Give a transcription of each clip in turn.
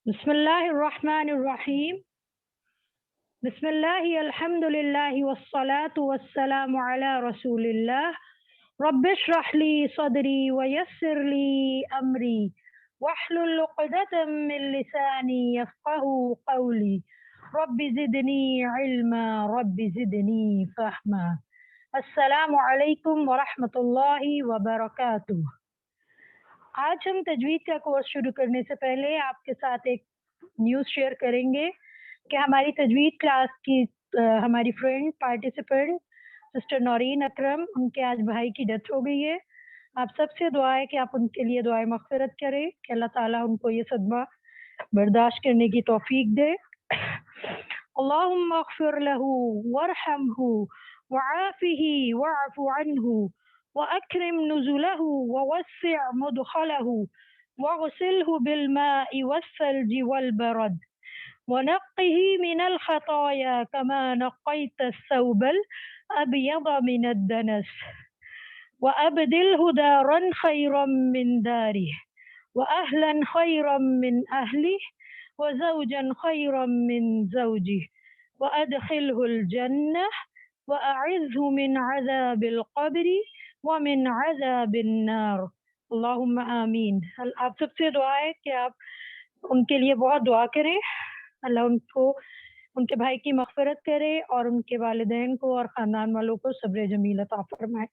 बिस्मिल्लाहिर्रहमानिर्रहीम। बिस्मिल्लाहि अल्हम्दुलिल्लाहि वस्सलातु वस्सलामु अला रसूलिल्लाह। रब्बिश्रह ली सदरी वयस्सिर ली अमरी वहलुल उक़दतम मिन लिसानी यफ़क़हू क़ौली। Rabbi ज़िदनी इल्मा rabbi ज़िदनी फ़हमा। अस्सलामु अलैकुम वरहमतुल्लाहि वबरकातुह। आज हम तजवीद का कोर्स शुरू करने से पहले आपके साथ एक न्यूज़ शेयर करेंगे कि हमारी तजवीद क्लास की हमारी फ्रेंड पार्टिसिपेंट सिस्टर नौरीन अकरम, उनके आज भाई की डेथ हो गई है। आप सबसे दुआ है कि आप उनके लिए दुआए मग़फ़िरत करें कि अल्लाह ताला उनको ये सदमा बर्दाश्त करने की तौफीक दे। अल्लाहुम्मा अग़फ़िर लहू वरहमहू वआफ़िही वअफ़ु अन्हु वअक्रिम नुज़ुलहू ववस्सिअ मुदख़लहू वग़सिलहू बिलमाइ वस्सल्जि वलबरद वनक़्क़िही मिनल ख़ताया कमा नक़्क़ैत अस्सौबल अब्यद मिनद दनस वअब्दिलहु दारन ख़ैरम मिन दारिह वअहलन ख़ैरम मिन अहलिह वज़ौजन ख़ैरम मिन ज़ौजिह वअदख़िलहुल जन्नह वअइज़्हु मिन अज़ाबिल क़ब्रि वमिन अज़ाबिन नार। अल्लाहुम्मा आमीन। आप सबसे दुआ है कि आप उनके लिए बहुत दुआ करें, अल्लाह उनको उनके भाई की मग़फ़िरत करे और उनके वालिदैन को और ख़ानदान वालों को सब्र जमील अता फ़रमाए।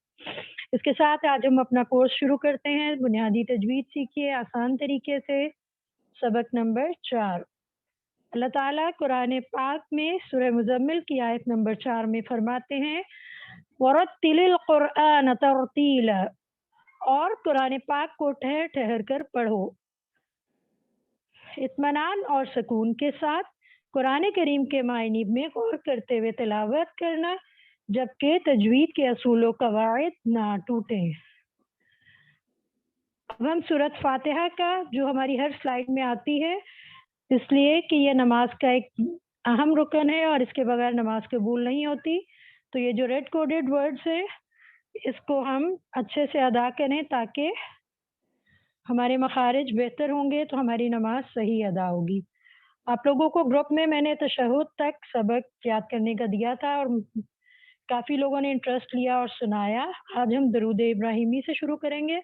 इसके साथ आज हम अपना कोर्स शुरू करते हैं। बुनियादी तजवीद सीखिए आसान तरीके से। सबक नंबर 4। अल्लाह ताला कुरान पाक में सूरह मुज़म्मिल की आयत नंबर 4 में फरमाते हैं, वरत्तिलिल क़ुरआन तरतीला, और कुरान पाक को ठहर ठहर कर पढ़ो। इत्मीनान और सुकून के साथ कुरान करीम के मायने में गौर करते हुए तिलावत करना, जबकि तजवीद के असूल व कवायद ना टूटे। अब हम सूरत फातिहा का, जो हमारी हर स्लाइड में आती है, इसलिए कि यह नमाज का एक अहम रुकन है और इसके बगैर नमाज कबूल नहीं होती, तो ये जो रेड कोडेड वर्ड्स है इसको हम अच्छे से अदा करें ताकि हमारे मखारिज बेहतर होंगे तो हमारी नमाज सही अदा होगी। आप लोगों को ग्रुप में मैंने तशहुद तक सबक याद करने का दिया था और काफ़ी लोगों ने इंटरेस्ट लिया और सुनाया। आज हम दरूद इब्राहिमी से शुरू करेंगे।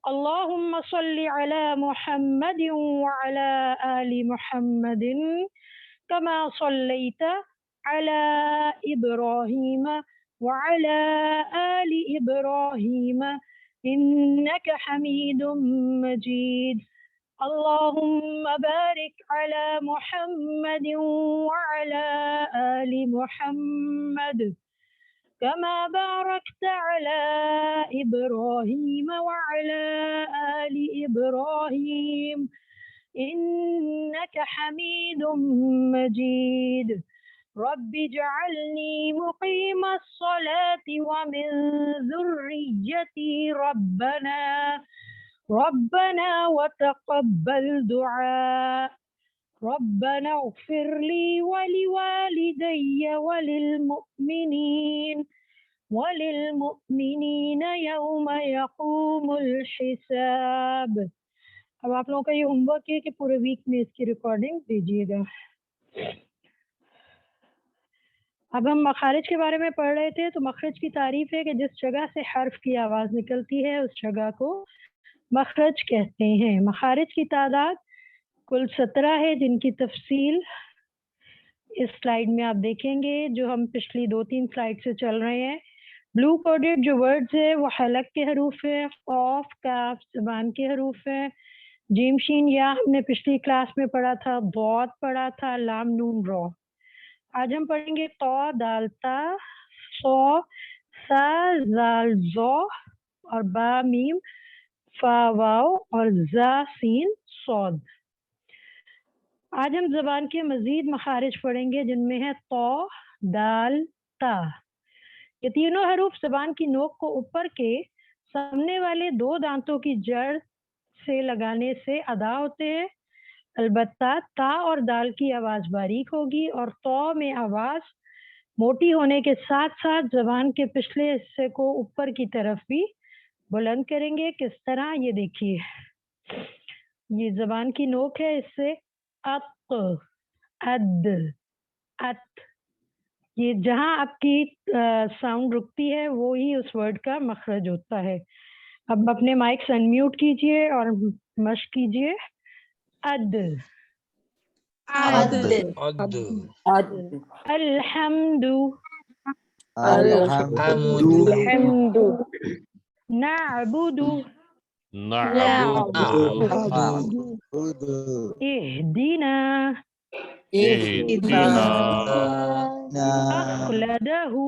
अल्लाहुम्मा सल्लि अला मुहम्मदिन व अला आलि मुहम्मदिन कमा सल्लैता अला इब्राहीम व अला आलि इब्राहीम इन्नका हमीदुम मजीद। अल्लाहुम्मा बारिक अला मुहम्मदिन व अला आलि मुहम्मद कमा बारकता अला इब्राहीम व अला आलि इब्राहीम इन्नका हमीदुम मजीद। रब्बि जअलनी मुक़ीमस्सलाति व मिन ज़ुर्रिय्यती रब्बना व तक़ब्बल दुआ। रब्बना इग़फ़िर ली व लिवालिदैय वलिलमुअ्मिनीन यौम यक़ूमुल हिसाब। अब आप लोगों का ये होमवर्क है कि पूरे वीक में इसकी रिकॉर्डिंग दीजिएगा। अब हम मखारिज के बारे में पढ़ रहे थे, तो मखरज की तारीफ है कि जिस जगह से हर्फ की आवाज़ निकलती है उस जगह को मखरज कहते हैं। मखारिज की तादाद कुल 17 है, जिनकी तफसील इस स्लाइड में आप देखेंगे, जो हम पिछली 2-3 स्लाइड से चल रहे हैं। ब्लू कोडेड जो वर्ड्स है वो हलक के हरूफ है, ऑफ काफ ज़बान के हरूफ है, जीम शीन या हमने पिछली क्लास में पढ़ा था, बहुत पढ़ा था, लाम नून रॉ। आज हम पढ़ेंगे तौ दाल ता, सौ सा जाल ज़ौ और बा मीम फा वाव और जा सीन सौद। आज हम ज़बान के मज़ीद मखारिज पढ़ेंगे, जिनमें है तौ दाल ता। ये तीनों हरूफ ज़बान की नोक को ऊपर के सामने वाले 2 दांतों की जड़ से लगाने से अदा होते हैं। अलबत्ता ता और दाल की आवाज़ बारीक होगी और तौ में आवाज़ मोटी होने के साथ साथ ज़बान के पिछले हिस्से को ऊपर की तरफ भी बुलंद करेंगे। किस तरह, ये देखिए, ये ज़बान की नोक है, इससे अत, अद, अत, ये जहाँ आपकी साउंड रुकती है वो ही उस वर्ड का मखरज होता है। अब अपने माइक्स अनम्यूट कीजिए और मश्क कीजिए। अद, अद, अल्हम्दु, अलहम्दु, नअबुदु, इहदिना, इहदिना, अखलदहु।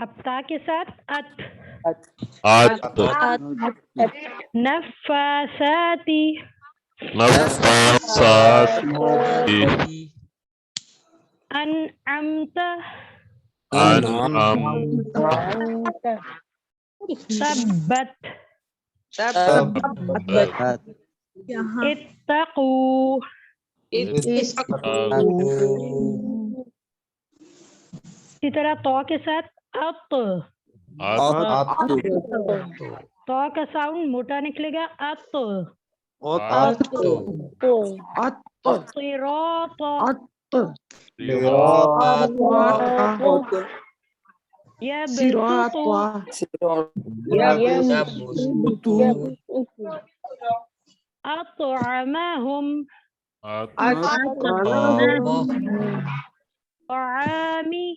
अब ता के साथ अत, नफ़ासाती, अनअमता, तब्बत, इत्तकू, इसी तरह तो के साथ अत, तो का साउंड मोटा निकलेगा। अत, सिरात, यबसुतु, अतअमहुम, तआमी,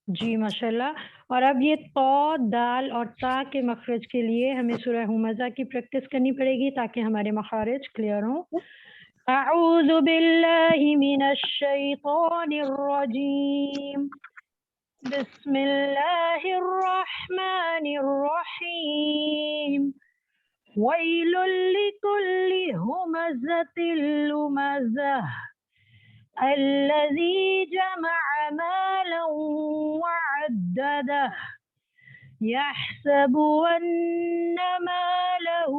जी माशाल्लाह। और अब ये तो, दाल और ता के मखरज के लिए हमें सूरह हुमज़ा की प्रैक्टिस करनी पड़ेगी ताकि हमारे मखारिज क्लियर हों। अऊज़ु बिल्लाहि मिनश शैतानिर रजीम, बिस्मिल्लाहिर रहमानिर रहीम, वैलुल लिकुल्लि हुमज़तिल लुमज़ह, الذي جمع مالا وعدده يحسب أن ماله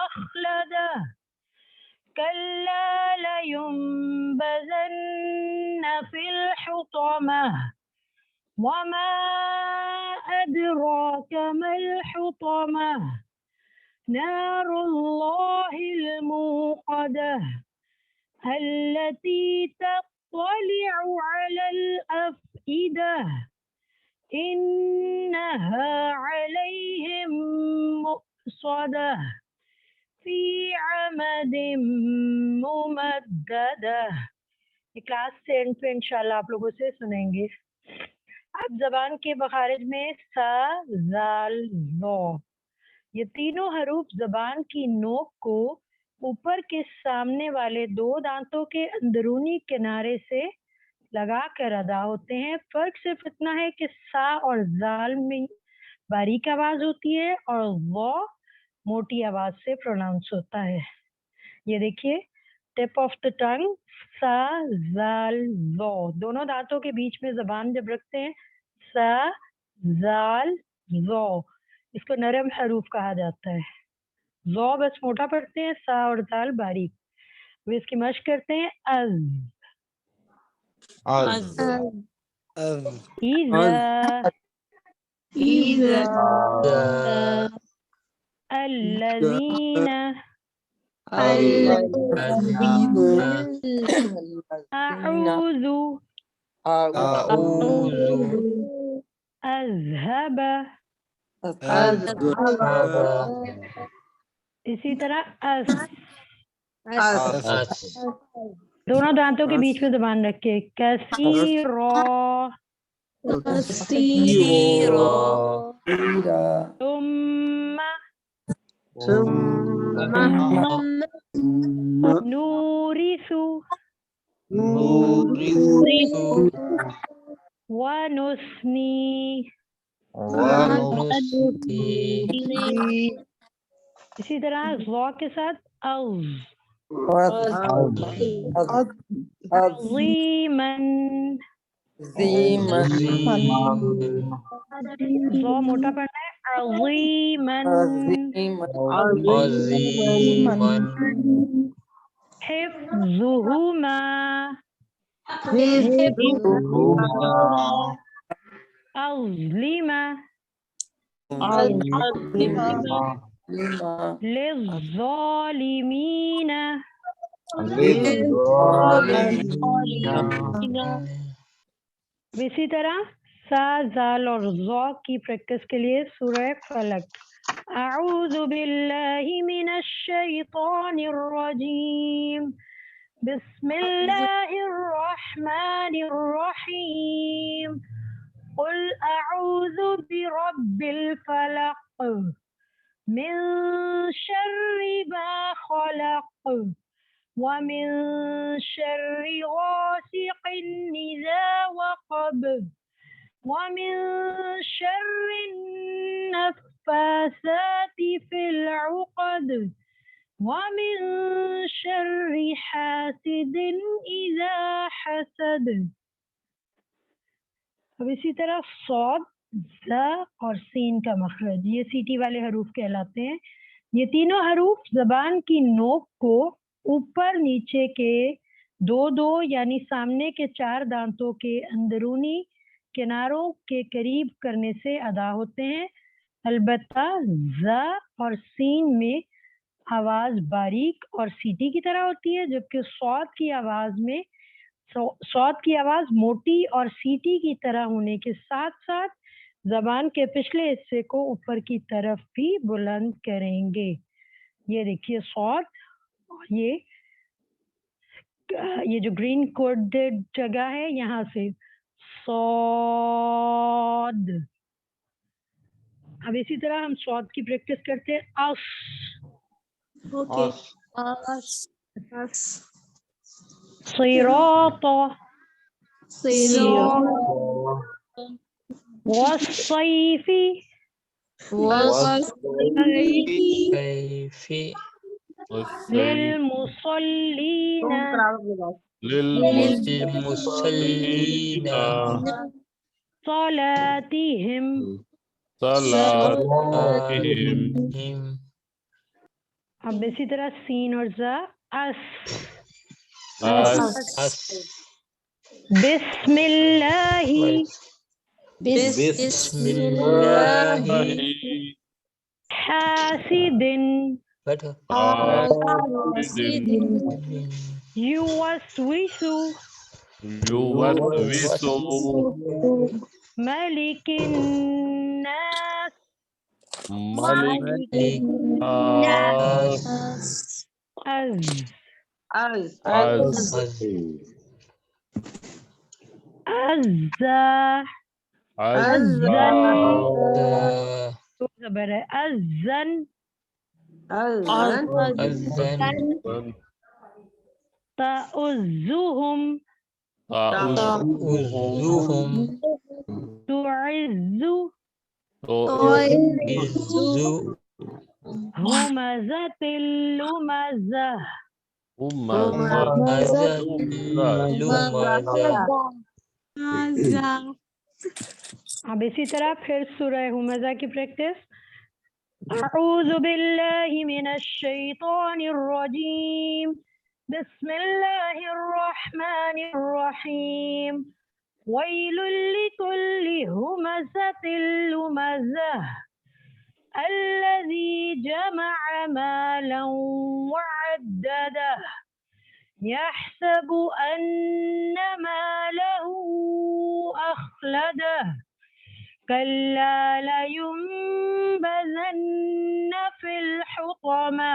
أخلده كلا لينبذن في الحطمة وما أدراك ما الحطمة نار الله الموقدة التي تطلع على الأفئدة إنها عليهم مؤصدة في عمد ممددة. ये क्लास से एंड पे इंशाल्लाह आप लोगों से सुनेंगे। अब जबान के मखारिज में सा, जाल, नो, ये तीनों हरूफ जबान की नोक को ऊपर के सामने वाले दो दांतों के अंदरूनी किनारे से लगा कर अदा होते हैं। फर्क सिर्फ इतना है कि सा और जाल में बारीक आवाज होती है और वो मोटी आवाज से प्रोनाउंस होता है। ये देखिए, टिप ऑफ द टंग, सा, जाल, वो, दोनों दांतों के बीच में जबान जब रखते हैं, सा, जाल, वो, इसको नरम हरूफ कहा जाता है। ज़ो बस मोटा पढ़ते हैं, सा और दाल बारीक। अब इसकी मश्क करते हैं। अज, इज़ा, अल्लज़ीना, अऊज़ु, अज़हब, इसी तरह अस, दोनों दांतों के बीच में जबान रखे। कसीरो, नूरिसु, वनुस्नी, इसी तरह ज़ो के साथ अज़, अज़ीमन, ज़ो मोटा पड़ना है। अज़ीमन, हिफ्ज़ुहुमा, أظلم للظالمين इसी तरह सा जाल और ज़ौ की प्रैक्टिस के लिए सूरह फलक अऊज़ु बिल्लाहि मिनश शैतानिर रजीम बिस्मिल्लाहिर रहमानिर रहीम कुल अऊज़ु बिरब्बिल फलक मिन शर्रि मा खलक ومن شر غاسق إذا وقب ومن شر النفاثات في العقد ومن شر حاسد إذا حسد. अब इसी तरह सौद ज़ और सीन का मखरज ये सीटी वाले हरूफ कहलाते हैं. ये तीनों हरूफ जबान की नोक को ऊपर नीचे के दो दो यानी सामने के 4 दांतों के अंदरूनी किनारों के करीब करने से अदा होते हैं. अलबत्ता ज़ और सीन में आवाज बारीक और सीटी की तरह होती है, जबकि सौद की आवाज मोटी और सीटी की तरह होने के साथ साथ जबान के पिछले हिस्से को ऊपर की तरफ भी बुलंद करेंगे. ये देखिए सौद, ये जो ग्रीन कोडेड जगह है यहाँ से सौद. अब इसी तरह हम सौद की प्रैक्टिस करते हैं. अस सिरात वस्सैफी للمصلين صلاتهم. अब इसी तरह सीन और ज़ा अस बिस्मिल्लाही हासिदिन युवस्विसु मलिकिन नास अज़न तउज़्ज़ुहुम तुइज़्ज़ु हुमज़तिल लुमज़ह. अब इसी तरह फिर सूरह हुमज़ा की प्रैक्टिस. अऊज़ु बिल्लाहि मिनश शैतानिर रजीम बिस्मिल्लाहिर रहमानिर रहीम वैलुल लिकुल्लि हुमज़तिल लुमज़ह الذي جمع مالا وعدده يحسب أن ماله أخلده كلا لينبذن في الحطمة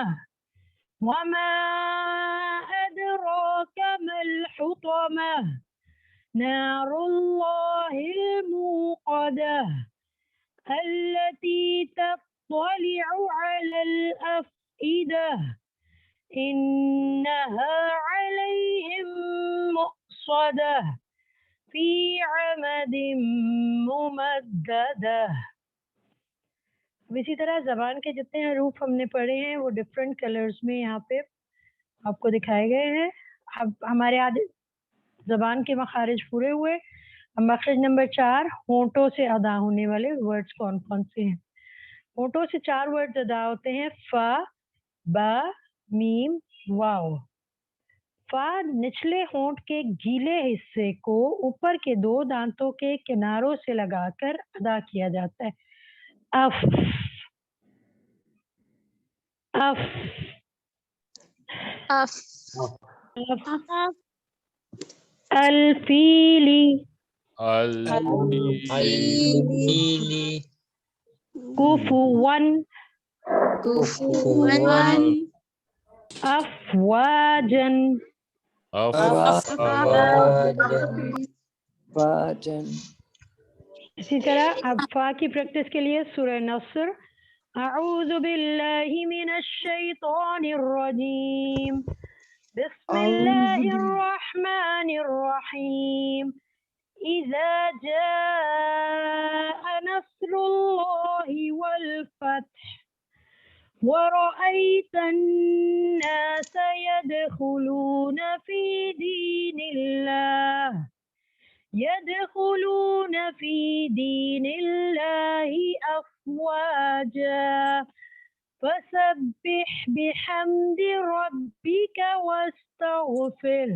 وما أدراك ما الحطمة نار الله الموقدة التي تطلع على الأفئدة إنها عليهم مؤصدة في عمد मुमद्ददा. इसी तरह जबान के जितने हरूफ हमने पढ़े हैं वो डिफरेंट कलर्स में यहाँ पे आपको दिखाए गए हैं. अब हमारे आधे जबान के मखारिज पूरे हुए. अब मखरज नंबर 4 होंठों से अदा होने वाले वर्ड्स कौन कौन से हैं. होंठों से 4 वर्ड्स अदा होते हैं. फा, बा, मीम, वाव. फा निचले होंठ के गीले हिस्से को ऊपर के दो दांतों के किनारों से लगाकर अदा किया जाता है। अफ अफ Af. अफ अल्फीली Al-Fili कुफुवन Kufuwan. अफवाजन Fajan. इसी तरह अब फा की प्रैक्टिस के लिए सूरह नस्र अऊज़ु बिल्लाहि मिनश शैतानिर रजीम बिस्मिल्लाहिर रहमानिर रहीम इज़ा जाअ नस्रुल्लाहि वल फत्ह वरअयत अन्नास यदखुलून फी दीनिल्लाहि अफ़वाजा फसब्बिह बिहम्दि रब्बिका वस्तग़फिर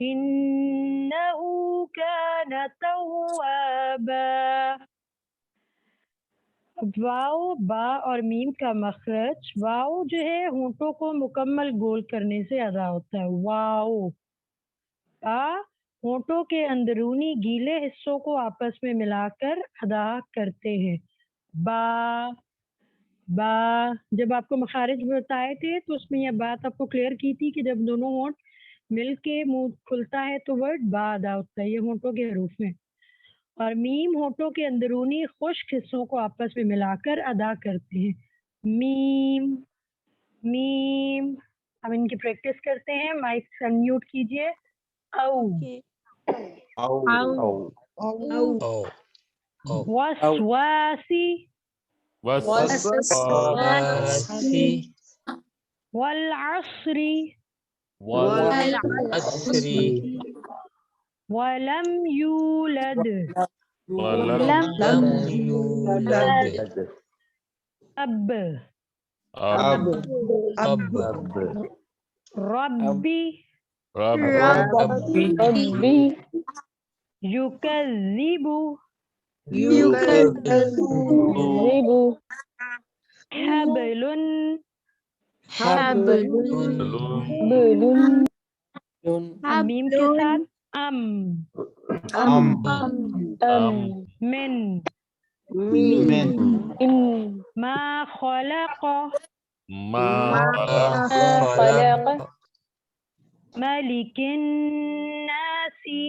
इन्नहु कान तव्वाबा। वाव बा और मीम का मखरज वाव जो है होंठों को मुकम्मल गोल करने से अदा होता है। वाव बा होंठों के अंदरूनी गीले हिस्सों को आपस में मिलाकर अदा करते हैं। बा बा जब आपको मखारिज बताए थे तो उसमें यह बात आपको क्लियर की थी कि जब दोनों होंठ मिल के मुंह खुलता है तो वर्ड बा अदा होता है, ये होंठों के हरूफ में। और मीम होंठों के अंदरूनी खुश्क हिस्सों को आपस में मिलाकर अदा करते हैं। Meme meme. हम इनकी प्रैक्टिस करते हैं। माइक अनम्यूट कीजिए। औ वसवासी Waswasi वल असरी Asri वलम यूलद Lam Yulad अब Ab रब्बी Rabbi युकज़िबु Yukazzibu हबलुन Hablun अब मीम के साथ अम मिन Min मा खलक़ Khalaq मलिकिन नासी।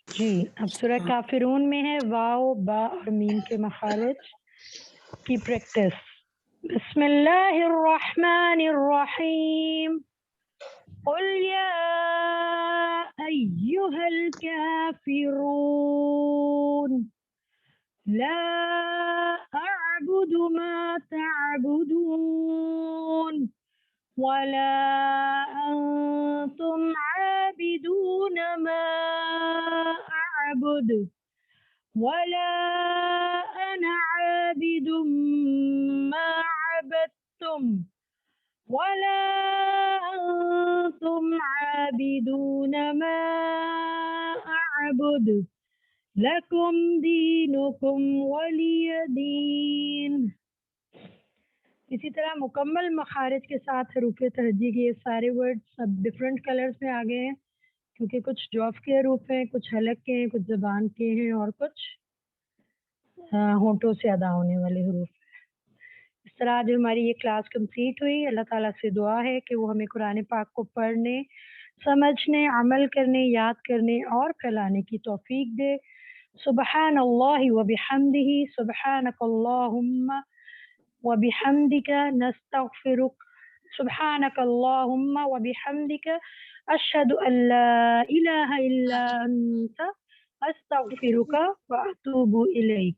जी अब सूरह काफिरून में है वाव बा और मीम के मखारिज की प्रैक्टिस। बिस्मिल्लाहिर्रहमानिर्रहीम कुल या अय्युहल काफिरून ला अअबुदु मा तअबुदून वला अंतुम आबिदून मा अअबुद वला अना आबिदुम मा अबदतुम वला अंतुम आबिदून मा अअबुद लकुम दीनुकुम वलिय दीन। इसी तरह मुकम्मल मखारिज के साथ हरूफ तरजीह के ये सारे वर्ड सब डिफरेंट कलर्स में आ गए हैं क्योंकि कुछ जौफ के हरूफ हैं, कुछ हलक के हैं, कुछ ज़बान के हैं और कुछ होंठों से अदा होने वाले हरूफ हैं। इस तरह आज हमारी ये क्लास कंप्लीट हुई। अल्लाह ताला से दुआ है कि वो हमें कुरान पाक को पढ़ने, समझने, अमल करने, याद करने और फैलाने की तौफीक दे। सुब्हानल्लाहि व बिहम्दिही सुब्हानकल्लाहुम्मा व बिहम्दिका नस्तगफिरुक सुब्हानकल्लाहुम्मा व बिहम्दिका अशहदु अल्ला इलाहा इल्ला अंता अस्तगफिरुका व अतूबु इलैक।